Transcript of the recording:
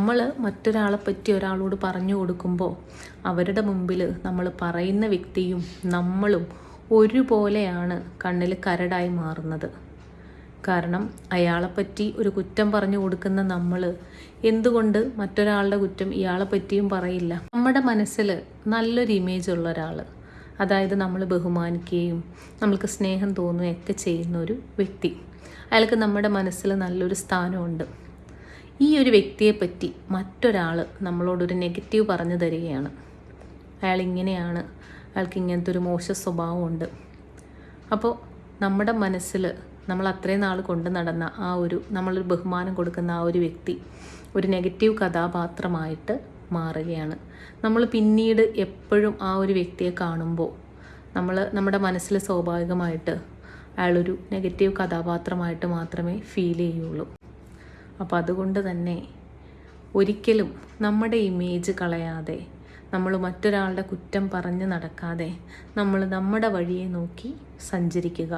നമ്മൾ മറ്റൊരാളെ പറ്റി ഒരാളോട് പറഞ്ഞു കൊടുക്കുമ്പോൾ അവരുടെ മുമ്പിൽ നമ്മൾ പറയുന്ന വ്യക്തിയും നമ്മളും ഒരുപോലെയാണ് കണ്ണിൽ കരടായി മാറുന്നത്. കാരണം അയാളെപ്പറ്റി ഒരു കുറ്റം പറഞ്ഞു കൊടുക്കുന്ന നമ്മൾ എന്തുകൊണ്ട് മറ്റൊരാളുടെ കുറ്റം ഇയാളെ പറ്റിയും പറയില്ല? നമ്മുടെ മനസ്സിൽ നല്ലൊരു ഇമേജ് ഉള്ള ഒരാൾ, അതായത് നമ്മൾ ബഹുമാനിക്കുകയും നമ്മൾക്ക് സ്നേഹം തോന്നുകയൊക്കെ ചെയ്യുന്ന ഒരു വ്യക്തി, അയാൾക്ക് നമ്മുടെ മനസ്സിൽ നല്ലൊരു സ്ഥാനമുണ്ട്. ഈ ഒരു വ്യക്തിയെപ്പറ്റി മറ്റൊരാൾ നമ്മളോടൊരു നെഗറ്റീവ് പറഞ്ഞു തരികയാണ്. അയാൾ ഇങ്ങനെയാണ്, അയാൾക്ക് ഇങ്ങനത്തെ ഒരു മോശ സ്വഭാവമുണ്ട്. അപ്പോൾ നമ്മുടെ മനസ്സിൽ നമ്മൾ അത്രയും നാൾ കൊണ്ട് നടന്ന നമ്മളൊരു ബഹുമാനം കൊടുക്കുന്ന ആ ഒരു വ്യക്തി ഒരു നെഗറ്റീവ് കഥാപാത്രമായിട്ട് മാറുകയാണ്. നമ്മൾ പിന്നീട് എപ്പോഴും ആ ഒരു വ്യക്തിയെ കാണുമ്പോൾ നമ്മുടെ മനസ്സിൽ സ്വാഭാവികമായിട്ട് അയാളൊരു നെഗറ്റീവ് കഥാപാത്രമായിട്ട് മാത്രമേ ഫീൽ ചെയ്യുള്ളൂ. അപ്പോൾ അതുകൊണ്ട് തന്നെ ഒരിക്കലും നമ്മുടെ ഇമേജ് കളയാതെ, നമ്മൾ മറ്റൊരാളുടെ കുറ്റം പറഞ്ഞ് നടക്കാതെ നമ്മൾ നമ്മുടെ വഴിയെ നോക്കി സഞ്ചരിക്കുക.